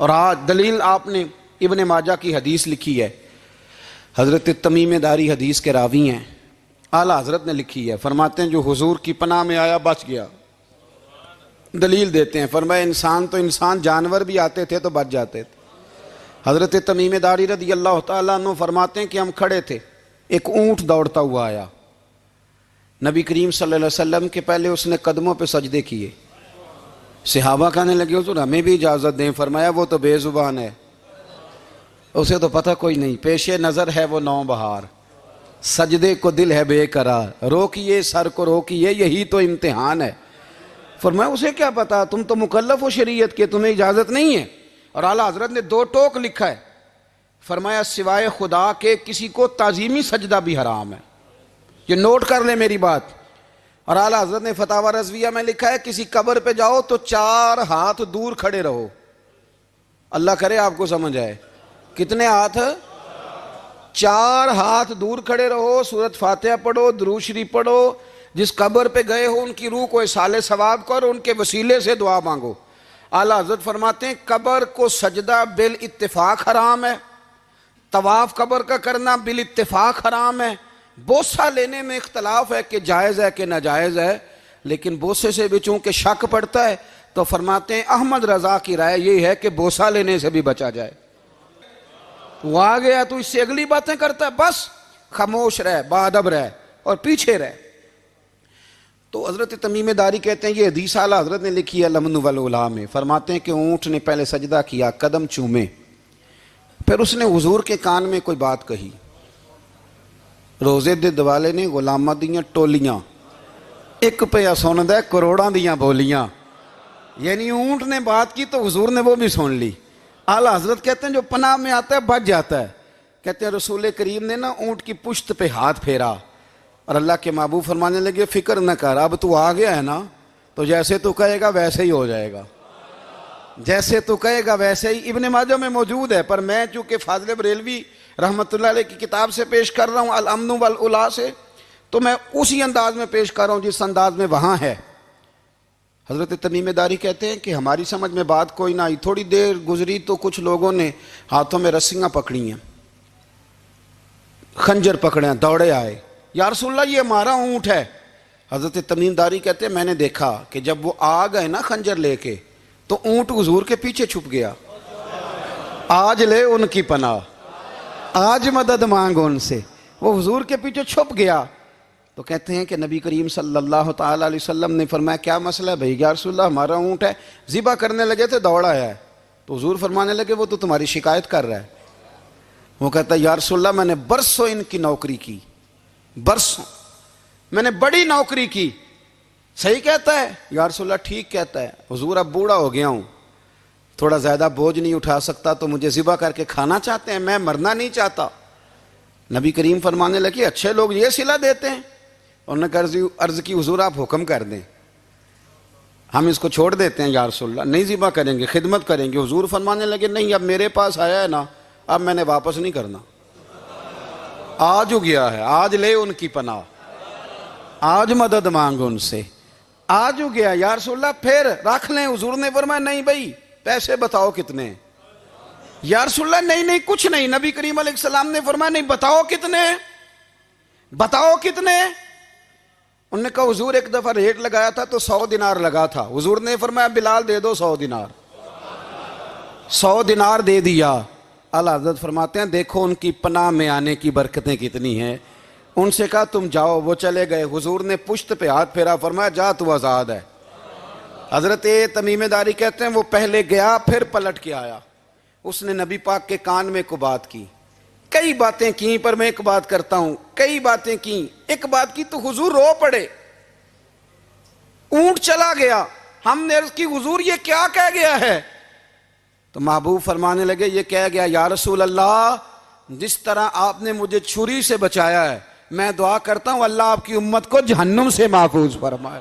اور آج دلیل آپ نے ابن ماجہ کی حدیث لکھی ہے، حضرت تمیم داری حدیث کے راوی ہیں، اعلیٰ حضرت نے لکھی ہے، فرماتے ہیں جو حضور کی پناہ میں آیا بچ گیا۔ دلیل دیتے ہیں، فرمایا انسان تو انسان، جانور بھی آتے تھے تو بچ جاتے تھے۔ حضرت تمیم داری رضی اللہ تعالیٰ عنہ فرماتے ہیں کہ ہم کھڑے تھے، ایک اونٹ دوڑتا ہوا آیا، نبی کریم صلی اللہ علیہ وسلم کے پہلے اس نے قدموں پہ سجدے کیے، صحابہ کہنے لگے حضور ہمیں بھی اجازت دیں، فرمایا وہ تو بے زبان ہے، اسے تو پتہ کوئی نہیں، پیش نظر ہے وہ نو بہار، سجدے کو دل ہے بے قرار، روکیے سر کو روکیے یہی تو امتحان ہے۔ فرمایا اسے کیا پتا، تم تو مکلف ہو شریعت کے، تمہیں اجازت نہیں ہے۔ اور اعلیٰ حضرت نے 2 ٹوک لکھا ہے، فرمایا سوائے خدا کے کسی کو تعظیمی سجدہ بھی حرام ہے، یہ نوٹ کر لیں میری بات۔ اور اعلیٰ حضرت نے فتاوی رضویہ میں لکھا ہے کسی قبر پہ جاؤ تو 4 ہاتھ دور کھڑے رہو، اللہ کرے آپ کو سمجھ آئے، کتنے ہاتھ؟ 4 ہاتھ دور کھڑے رہو، سورۃ فاتحہ پڑھو، درود شریف پڑھو، جس قبر پہ گئے ہو ان کی روح کو اصال ثواب کرو، ان کے وسیلے سے دعا مانگو۔ اعلیٰ حضرت فرماتے ہیں قبر کو سجدہ بالاتفاق حرام ہے، طواف قبر کا کرنا بالاتفاق حرام ہے، بوسہ لینے میں اختلاف ہے کہ جائز ہے کہ ناجائز ہے، لیکن بوسے سے بھی چونکہ شک پڑتا ہے تو فرماتے ہیں احمد رضا کی رائے یہ ہے کہ بوسہ لینے سے بھی بچا جائے۔ وہ آ گیا تو اس سے اگلی باتیں کرتا ہے، بس خاموش رہ، باادب رہ اور پیچھے رہ۔ تو حضرت تمیم داری کہتے ہیں یہ حدیث اعلیٰ حضرت نے لکھی ہے لمن والعلا میں، فرماتے ہیں کہ اونٹ نے پہلے سجدہ کیا، قدم چومے، پھر اس نے حضور کے کان میں کوئی بات کہی، روزے دے دوالے نے غلامہ دیاں ٹولیاں، ایک پہ سن دے کروڑاں دیاں بولیاں، یعنی اونٹ نے بات کی تو حضور نے وہ بھی سن لی۔ اعلیٰ حضرت کہتے ہیں جو پناہ میں آتا ہے بچ جاتا ہے، کہتے ہیں رسول کریم نے نا اونٹ کی پشت پہ ہاتھ پھیرا اور اللہ کے محبوب فرمانے لگے فکر نہ کر، اب تو آ گیا ہے نا تو جیسے تو کہے گا ویسے ہی ہو جائے گا، جیسے تو کہے گا ویسے ہی۔ ابن ماجہ میں موجود ہے، پر میں چونکہ فاضل بریلوی رحمۃ اللہ علیہ کی کتاب سے پیش کر رہا ہوں الامن والعلا سے، تو میں اسی انداز میں پیش کر رہا ہوں جس انداز میں وہاں ہے۔ حضرت تمیم داری کہتے ہیں کہ ہماری سمجھ میں بات کوئی نہ آئی، تھوڑی دیر گزری تو کچھ لوگوں نے ہاتھوں میں رسیاں پکڑی ہیں، خنجر پکڑے ہیں، دوڑے آئے، یا رسول اللہ یہ ہمارا اونٹ ہے۔ حضرت تمیم داری کہتے ہیں میں نے دیکھا کہ جب وہ آ گئے نا خنجر لے کے تو اونٹ حضور کے پیچھے چھپ گیا، آج لے ان کی پناہ، آج مدد مانگ ان سے، وہ حضور کے پیچھے چھپ گیا۔ تو کہتے ہیں کہ نبی کریم صلی اللہ تعالیٰ علیہ وسلم نے فرمایا کیا مسئلہ ہے بھائی؟ یا رسول اللہ ہمارا اونٹ ہے، ذبح کرنے لگے تھے دوڑا آیا ہے، تو حضور فرمانے لگے وہ تو تمہاری شکایت کر رہا ہے۔ وہ کہتا ہے یا رسول اللہ میں نے برسوں ان کی نوکری کی، برسوں میں نے بڑی نوکری کی، صحیح کہتا ہے؟ یا رسول اللہ ٹھیک کہتا ہے، حضور اب بوڑھا ہو گیا ہوں، تھوڑا زیادہ بوجھ نہیں اٹھا سکتا تو مجھے ذبح کر کے کھانا چاہتے ہیں، میں مرنا نہیں چاہتا۔ نبی کریم فرمانے لگے اچھے لوگ یہ صلہ دیتے ہیں، انہوں نے عرض کی حضور آپ حکم کر دیں، ہم اس کو چھوڑ دیتے ہیں یا رسول اللہ، نہیں ذبح کریں گے، خدمت کریں گے۔ حضور فرمانے لگے نہیں اب میرے پاس آیا ہے نا، اب میں نے واپس نہیں کرنا، آج ہو گیا ہے، آج لے ان کی پناہ، آج مدد مانگ ان سے، آج ہو گیا یا رسول اللہ پھر رکھ لیں۔ حضور نے فرمایا نہیں بھائی پیسے بتاؤ کتنے؟ یا رسول اللہ نہیں کچھ نہیں۔ نبی کریم علیہ السلام نے فرمایا نہیں بتاؤ کتنے، بتاؤ کتنے؟ انہوں نے کہا حضور ایک دفعہ ریٹ لگایا تھا تو 100 دینار لگا تھا، حضور نے فرمایا بلال دے دو 100 دینار، 100 دینار دے دیا۔ اعلیٰ حضرت فرماتے ہیں دیکھو ان کی پناہ میں آنے کی برکتیں کتنی ہیں۔ ان سے کہا تم جاؤ، وہ چلے گئے، حضور نے پشت پہ ہاتھ پھیرا، فرمایا جا تو آزاد ہے۔ حضرت تمیم داری کہتے ہیں وہ پہلے گیا پھر پلٹ کے آیا، اس نے نبی پاک کے کان میں کو بات کی، کئی باتیں کی، پر میں ایک بات کرتا ہوں، کئی باتیں کی، ایک بات کی تو حضور رو پڑے، اونٹ چلا گیا، ہم نے عرض کی حضور یہ کیا کہہ گیا ہے؟ تو محبوب فرمانے لگے یہ کہہ گیا یا رسول اللہ جس طرح آپ نے مجھے چھری سے بچایا ہے میں دعا کرتا ہوں اللہ آپ کی امت کو جہنم سے محفوظ فرمائے،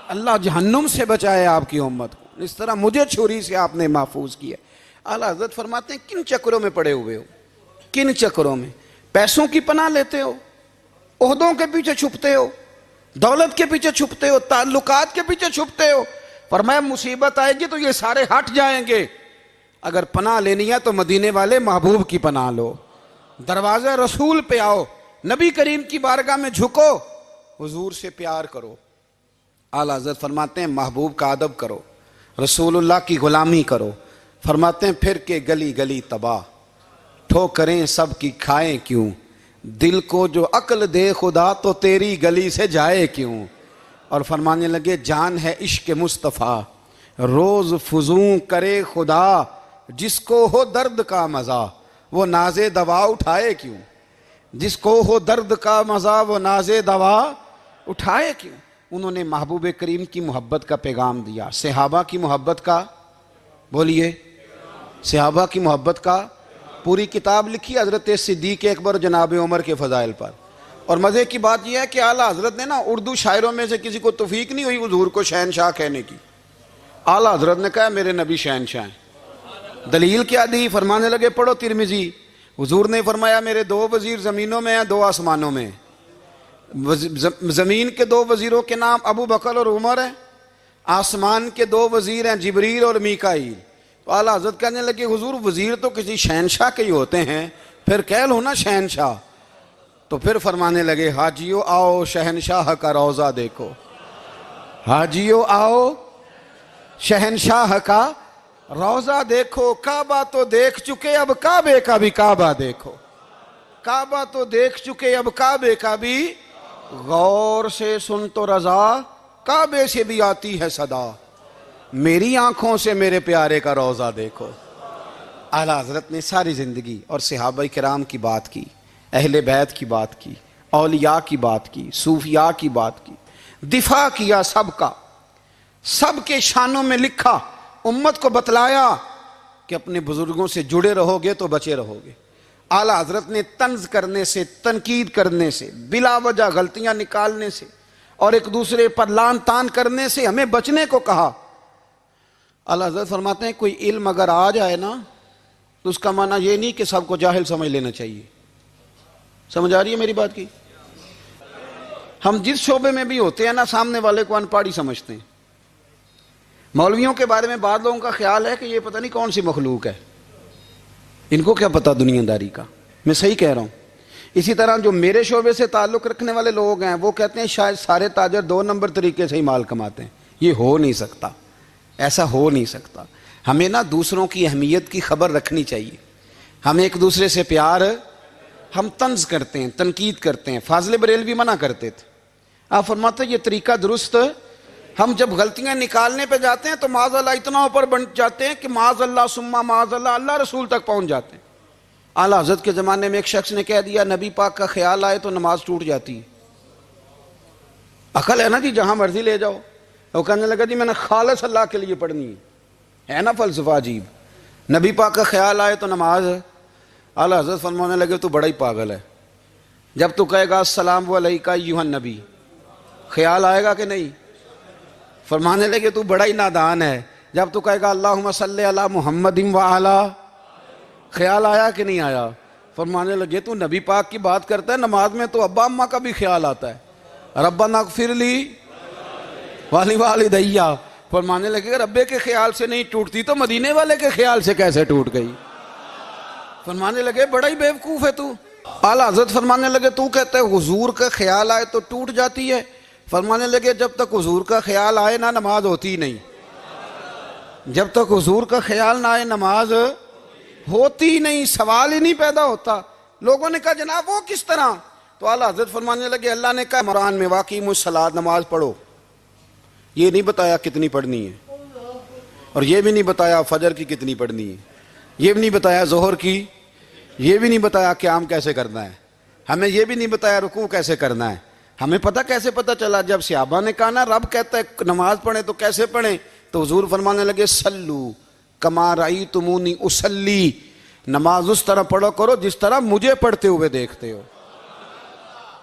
اللہ جہنم سے بچائے آپ کی امت کو، اس طرح مجھے چھری سے آپ نے محفوظ کیا۔ اعلیٰ حضرت فرماتے ہیں کن چکروں میں پڑے ہوئے ہو، کن چکروں میں؟ پیسوں کی پناہ لیتے ہو، عہدوں کے پیچھے چھپتے ہو، دولت کے پیچھے چھپتے ہو، تعلقات کے پیچھے چھپتے ہو۔ فرمایا مصیبت آئے گی تو یہ سارے ہٹ جائیں گے، اگر پناہ لینی ہے تو مدینے والے محبوب کی پناہ لو، دروازہ رسول پہ آؤ، نبی کریم کی بارگاہ میں جھکو، حضور سے پیار کرو۔ اعلیٰ حضرت فرماتے ہیں محبوب کا ادب کرو، رسول اللہ کی غلامی کرو۔ فرماتے ہیں پھر کے گلی گلی تباہ، ٹھوکریں سب کی کھائیں کیوں، دل کو جو عقل دے خدا تو تیری گلی سے جائے کیوں۔ اور فرمانے لگے جان ہے عشق مصطفیٰ، روز فزوں کرے خدا، جس کو ہو درد کا مزہ وہ ناز دوا اٹھائے کیوں، جس کو ہو درد کا مزہ وہ ناز دوا اٹھائے کیوں۔ انہوں نے محبوب کریم کی محبت کا پیغام دیا، صحابہ کی محبت کا، بولیے، صحابہ کی محبت کا پوری کتاب لکھی حضرت صدیق اکبر جناب عمر کے فضائل پر۔ اور مزے کی بات یہ ہے کہ اعلیٰ حضرت نے نا اردو شاعروں میں سے کسی کو توفیق نہیں ہوئی حضور کو شہنشاہ کہنے کی، اعلیٰ حضرت نے کہا میرے نبی شہنشاہ ہیں۔ دلیل کیا دی؟ فرمانے لگے پڑھو ترمذی، حضور نے فرمایا میرے 2 وزیر زمینوں میں ہیں 2 آسمانوں میں۔ زمین کے 2 وزیروں کے نام ابو بکر اور عمر ہیں، آسمان کے 2 وزیر ہیں جبریل اور میکائیل۔ تو اعلیٰ حضرت کہنے لگے حضور وزیر تو کسی شہنشاہ کے ہی ہوتے ہیں، پھر کہہ لو نا شہنشاہ۔ تو پھر فرمانے لگے حاجیو آؤ شہنشاہ کا روضہ دیکھو، حاجیو آؤ شہنشاہ کا روضہ دیکھو، کعبہ تو دیکھ چکے اب کعبے کا بھی کعبہ دیکھو، کعبہ تو دیکھ چکے اب کعبے کا بھی، غور سے سن تو رضا کعبے سے بھی آتی ہے صدا، میری آنکھوں سے میرے پیارے کا روضہ دیکھو۔ اعلیٰ حضرت نے ساری زندگی اور صحابہ کرام کی بات کی، اہل بیت کی بات کی، اولیاء کی بات کی، صوفیاء کی بات کی، دفاع کیا سب کا، سب کے شانوں میں لکھا، امت کو بتلایا کہ اپنے بزرگوں سے جڑے رہو گے تو بچے رہو گے۔ اعلیٰ حضرت نے طنز کرنے سے، تنقید کرنے سے، بلا وجہ غلطیاں نکالنے سے اور ایک دوسرے پر لان تان کرنے سے ہمیں بچنے کو کہا۔ اعلیٰ حضرت فرماتے ہیں کوئی علم اگر آ جائے نا تو اس کا معنی یہ نہیں کہ سب کو جاہل سمجھ لینا چاہیے۔ سمجھ آ رہی ہے میری بات کی؟ ہم جس شعبے میں بھی ہوتے ہیں نا سامنے والے کو ان پڑھ ہی سمجھتے ہیں۔ مولویوں کے بارے میں بعض لوگوں کا خیال ہے کہ یہ پتہ نہیں کون سی مخلوق ہے، ان کو کیا پتہ دنیا داری کا۔ میں صحیح کہہ رہا ہوں۔ اسی طرح جو میرے شعبے سے تعلق رکھنے والے لوگ ہیں وہ کہتے ہیں شاید سارے تاجر 2 نمبر طریقے سے ہی مال کماتے ہیں۔ یہ ہو نہیں سکتا، ایسا ہو نہیں سکتا۔ ہمیں نا دوسروں کی اہمیت کی خبر رکھنی چاہیے، ہم ایک دوسرے سے پیار، ہم طنز کرتے ہیں، تنقید کرتے ہیں۔ فاضل بریلوی منع کرتے تھے، آپ فرماتے ہیں یہ طریقہ درست، ہم جب غلطیاں نکالنے پہ جاتے ہیں تو معاذ اللہ اتنا اوپر بن جاتے ہیں کہ معاذ اللہ ثم معاذ اللہ اللہ رسول تک پہنچ جاتے ہیں۔ اعلیٰ حضرت کے زمانے میں ایک شخص نے کہہ دیا نبی پاک کا خیال آئے تو نماز ٹوٹ جاتی ہے۔ عقل ہے نا جی، جہاں مرضی لے جاؤ۔ وہ کہنے لگا جی میں نے خالص اللہ کے لیے پڑھنی ہے نا فلسفہ عجیب، نبی پاک کا خیال آئے تو نماز۔ اعلیٰ حضرت فرمانے لگے تو بڑا ہی پاگل ہے، جب تو کہے گا السلام علیکہ ایھا النبی خیال آئے گا کہ نہیں؟ فرمانے لگے تو بڑا ہی نادان ہے، جب تو کہے گا اللہم صلی علی محمد وعلی خیال آیا کہ نہیں آیا؟ فرمانے لگے تو نبی پاک کی بات کرتا ہے، نماز میں تو ابا اماں کا بھی خیال آتا ہے، ربنا اغفر لی والدیّ۔ فرمانے لگے ربے کے خیال سے نہیں ٹوٹتی تو مدینے والے کے خیال سے کیسے ٹوٹ گئی؟ فرمانے لگے بڑا ہی بیوقوف ہے تو۔ اعلیٰ حضرت فرمانے لگے تو کہتا ہے حضور کا خیال آئے تو ٹوٹ جاتی ہے؟ فرمانے لگے جب تک حضور کا خیال آئے نہ نماز ہوتی ہی نہیں، جب تک حضور کا خیال نہ آئے نماز ہوتی ہی نہیں، سوال ہی نہیں پیدا ہوتا۔ لوگوں نے کہا جناب وہ کس طرح؟ تو اعلیٰ حضرت فرمانے لگے اللہ نے کہا قرآن میں واقعی الصلاۃ نماز پڑھو، یہ نہیں بتایا کتنی پڑھنی ہے، اور یہ بھی نہیں بتایا فجر کی کتنی پڑھنی ہے، یہ بھی نہیں بتایا ظہر کی، یہ بھی نہیں بتایا قیام کیسے کرنا ہے، ہمیں یہ بھی نہیں بتایا رکوع کیسے کرنا ہے۔ ہمیں پتہ کیسے پتہ چلا؟ جب صحابہ نے کہا نا رب کہتا ہے نماز پڑھیں تو کیسے پڑھیں، تو حضور فرمانے لگے سلو کما رأیتمونی اصلی، نماز اس طرح پڑھو کرو جس طرح مجھے پڑھتے ہوئے دیکھتے ہو۔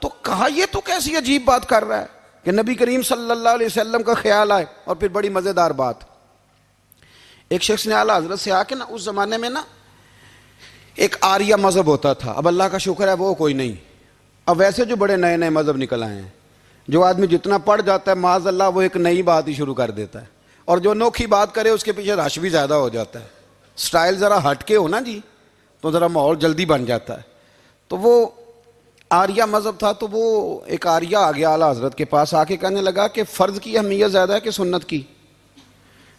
تو کہا یہ تو کیسی عجیب بات کر رہا ہے کہ نبی کریم صلی اللہ علیہ وسلم کا خیال آئے۔ اور پھر بڑی مزیدار بات، ایک شخص نے اعلیٰ حضرت سے آ کے نا اس زمانے میں نا ایک آریہ مذہب ہوتا تھا، اب اللہ کا شکر ہے وہ کوئی نہیں، اب ویسے جو بڑے نئے نئے مذہب نکل آئے ہیں، جو آدمی جتنا پڑھ جاتا ہے معاذ اللہ وہ ایک نئی بات ہی شروع کر دیتا ہے، اور جو انوکھی بات کرے اس کے پیچھے رش بھی زیادہ ہو جاتا ہے۔ سٹائل ذرا ہٹ کے ہو نا جی تو ذرا ماحول جلدی بن جاتا ہے. تو وہ آریہ مذہب تھا, تو وہ ایک آریہ آ گیا اعلیٰ حضرت کے پاس, آ کے کہنے لگا کہ فرض کی اہمیت زیادہ ہے کہ سنت کی؟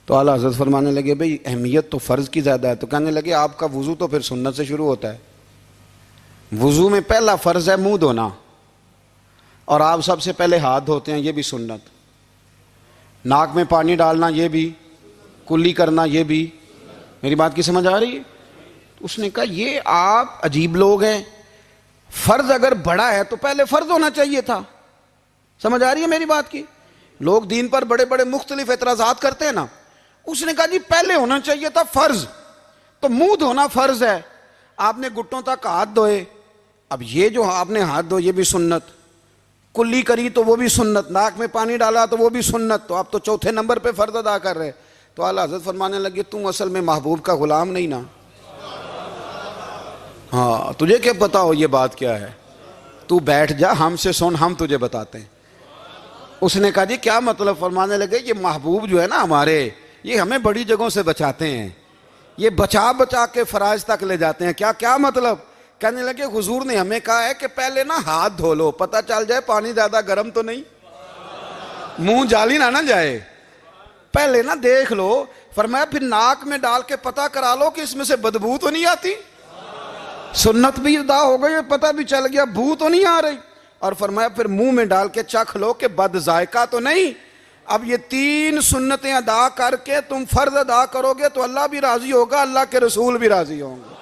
تو اعلیٰ حضرت فرمانے لگے بھئی اہمیت تو فرض کی زیادہ ہے. تو کہنے لگے آپ کا وضو تو پھر سنت سے شروع ہوتا ہے. وضو میں پہلا فرض ہے منہ دھونا, اور آپ سب سے پہلے ہاتھ دھوتے ہیں, یہ بھی سنت. ناک میں پانی ڈالنا یہ بھی, کلی کرنا یہ بھی. میری بات کی سمجھ آ رہی ہے؟ اس نے کہا یہ آپ عجیب لوگ ہیں, فرض اگر بڑا ہے تو پہلے فرض ہونا چاہیے تھا. سمجھ آ رہی ہے میری بات کی؟ لوگ دین پر بڑے بڑے مختلف اعتراضات کرتے ہیں نا. اس نے کہا جی پہلے ہونا چاہیے تھا فرض. تو منہ دھونا فرض ہے, آپ نے گھٹنوں تک ہاتھ دھوئے, اب یہ جو آپ نے ہاتھ دھوئے یہ بھی سنت, کلی کری تو وہ بھی سنت, ناک میں پانی ڈالا تو وہ بھی سنت, تو آپ تو چوتھے نمبر پہ فرض ادا کر رہے. تو اعلیٰ حضرت فرمانے لگے تم اصل میں محبوب کا غلام نہیں نا. ہاں تجھے کیا پتا ہو یہ بات کیا ہے, تو بیٹھ جا ہم سے سن, ہم تجھے بتاتے ہیں. اس نے کہا جی کیا مطلب؟ فرمانے لگے یہ محبوب جو ہے نا ہمارے, یہ ہمیں بڑی جگہوں سے بچاتے ہیں, یہ بچا بچا کے فرائض تک لے جاتے ہیں. کیا مطلب؟ کہنے لگے حضور نے ہمیں کہا ہے کہ پہلے نا ہاتھ دھو لو, پتہ چل جائے پانی زیادہ گرم تو نہیں, منہ جالی نہ جائے, پہلے نا دیکھ لو. فرمایا پھر ناک میں ڈال کے پتہ کرا لو کہ اس میں سے بدبو تو نہیں آتی. سنت بھی ادا ہو گئی, پتہ بھی چل گیا بو تو نہیں آ رہی. اور فرمایا پھر منہ میں ڈال کے چکھ لو کہ بد ذائقہ تو نہیں. اب یہ 3 سنتیں ادا کر کے تم فرض ادا کرو گے تو اللہ بھی راضی ہوگا, اللہ کے رسول بھی راضی ہوں گے.